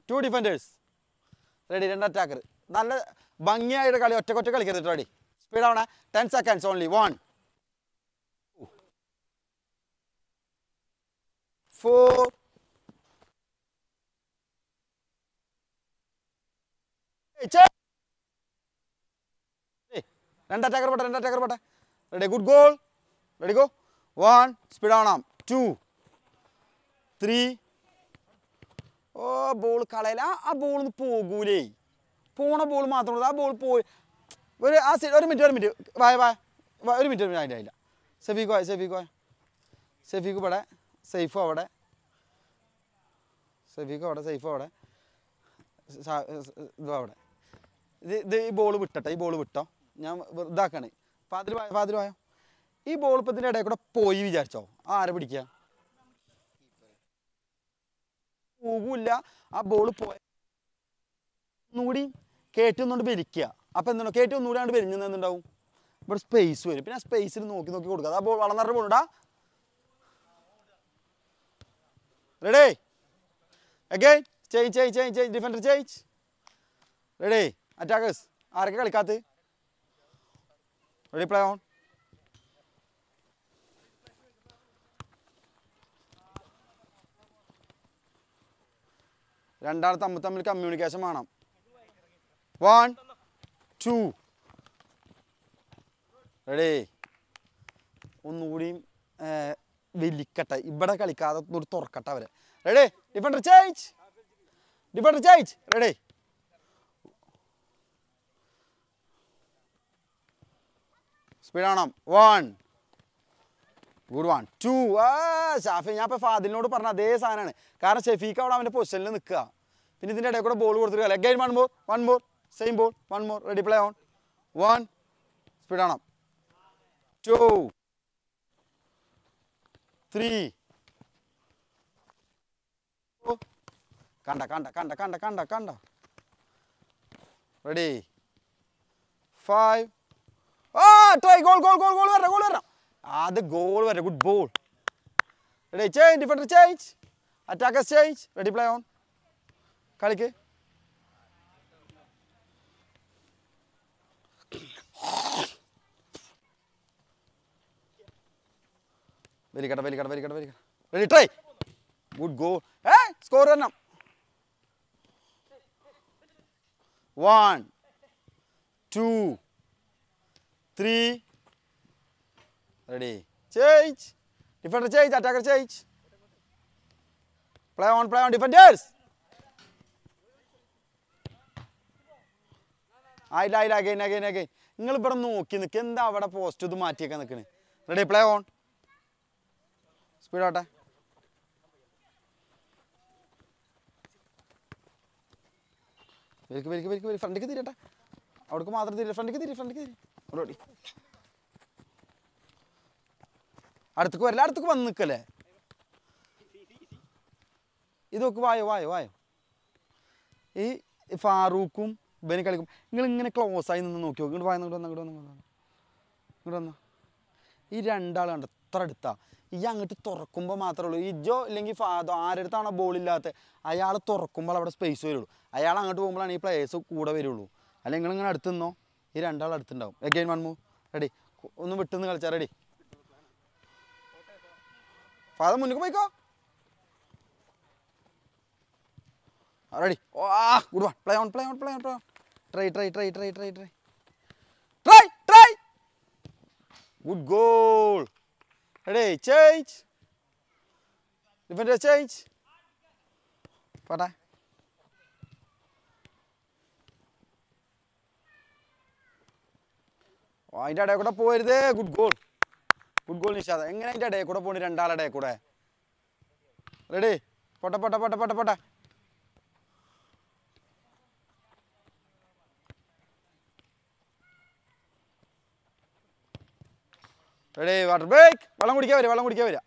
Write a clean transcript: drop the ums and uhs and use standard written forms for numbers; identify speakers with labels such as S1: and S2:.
S1: 2 defenders. Ready, രണ്ട് attacker. നല്ല ഭംഗിയായിട്ട് കളി ഒറ്റ കളിക്കരുത്. Ready. Speed ആവണേ. 10 seconds only. 1 4 രണ്ട് attacker പോട്ടെ. Ready, good goal. Ready, go. 1 speed ആവണം. 2 3 ഓ ബോൾ കളയല ആ ബോൾ ഒന്ന് പോകൂലേ പോണ ബോൾ മാത്രമേ ആ ബോൾ പോയി ഒരു മിനിറ്റ് ഒരു മിനിറ്റ് അതില്ല സെഫീഖ് ഇവിടെ സേഫ് അവിടെ ഇത് അവിടെ ഇത് ഈ ബോൾ വിട്ടട്ടെ ഈ ബോൾ വിട്ടോ ഞാൻ ഇതാക്കണേ ഫാദിൽ ഈ ബോൾ ഇപ്പം ഇതിൻ്റെ ഇടയിൽ കൂടെ പോയി വിചാരിച്ചോ ആരെ പിടിക്കുക പോകില്ല ആ ബോൾ പോയ ഒന്നുകൂടി കയറ്റുന്നുകൊണ്ട് വലിക്കുക അപ്പം എന്താണ് കയറ്റി ഒന്നുകൂടി വലിഞ്ഞെന്നുണ്ടാവും ഇവിടെ സ്പേസ് വരും പിന്നെ ആ സ്പേസിൽ നോക്കി കൊടുക്കുക ആ ബോൾ വളർന്നിട്ട് പോകണ്ടാ ready again change defender change ready attackers ആരൊക്കെ കളിക്കാത്ത റെഡി പ്ലേ ഓൺ രണ്ടാൾ തമ്മിൽ കമ്മ്യൂണിക്കേഷൻ വേണം 1 2 റെഡി ഒന്നുകൂടി വലിക്കട്ടെ ഇവിടെ കളിക്കാതെ ഒന്നുകൂടി തുറക്കട്ടെ അവരെ ready defender change ready speed ആണോ 1 ഗുഡ് 1 2 ഷാഫി ഞാൻ ഇപ്പോൾ ഫാദിലിനോട് പറഞ്ഞ അതേ സാധനമാണ് കാരണം ഷെഫീഖ് അവിടെ അവൻ്റെ പൊസിഷനിൽ നിൽക്കുക പിന്നെ ഇതിൻ്റെ ഇടയിൽ കൂടെ ബോൾ കൊടുത്തിട്ട് again one more same ball one more ready play on 1 speed ആണോ 2 3 കണ്ട റെഡി 5 ട്രൈ ഗോൾ വരണം അത് ഗോൾ വരെ good ball ready change defender change attackers change ready play on കളിക്ക് വലിക്കട്ടെ ready try good goal score വരണം 1 2 3 ready change defender change attacker change play on defenders ആയില്ല again നിങ്ങൾ ഇവിടെ നോക്കി നിൽക്കുക എന്താ അവിടെ പോസ്റ്റ് ഇത് മാറ്റിയൊക്കെ നിൽക്കണേ റെഡി പ്ലേ ഓൺ സ്പീഡ് ആട്ടെ വലിക്ക് ഫ്രണ്ടിക്ക് തിരിയട്ടെ അവിടേക്ക് മാത്രം തിരി ഫ്രണ്ടിക്ക് തിരി റെഡി അടുത്തേക്ക് വന്ന് നിൽക്കല്ലേ ഇതൊക്കെ വായോ ഈ ഫാറൂഖും ബനി കളിക്കും നിങ്ങളിങ്ങനെ ക്ലോസ് ആയി നിന്ന് നോക്കി ഇങ്ങോട്ട് വന്ന ഈ രണ്ടാൾ കണ്ട എത്ര അടുത്താ ഈ അങ്ങോട്ട് തുറക്കുമ്പോൾ മാത്രമേ ഉള്ളൂ ഈ ജോ ഇല്ലെങ്കിൽ ഫാദോ ആരടുത്താണോ ബോളില്ലാത്ത അയാൾ തുറക്കുമ്പോൾ അവിടെ സ്പേസ് വരുള്ളൂ അയാൾ അങ്ങോട്ട് പോകുമ്പോഴാണ് ഈ പ്ലേയേഴ്സ് കൂടെ വരുള്ളൂ അല്ലെങ്കിൽ നിങ്ങളിങ്ങനെ അടുത്ത് നിന്നോ ഈ രണ്ടാൾ അടുത്തുണ്ടാവും അഗൈൻ വൺ മൂവ് റെഡി ഒന്ന് വിട്ടുനിന്ന് കളിച്ചാൽ റെഡി ഫാദർ മുന്നിൽ പോയിക്കോ ready good one play on try good goal ready change defender change പോട്ടെ അതിൻ്റെ ഇടയിൽ കൂടെ പോരുതേ ഗുഡ് ഗോൾ നിഷാദ എങ്ങനെ അതിൻ്റെ ഇടയിൽ കൂടെ പോണി രണ്ടാളുടെ ഇടയിൽ കൂടെ റെഡി പോട്ടെ റെഡി വാട്ടർ ബ്രേക്ക് വെള്ളം കുടിക്കാൻ വരിക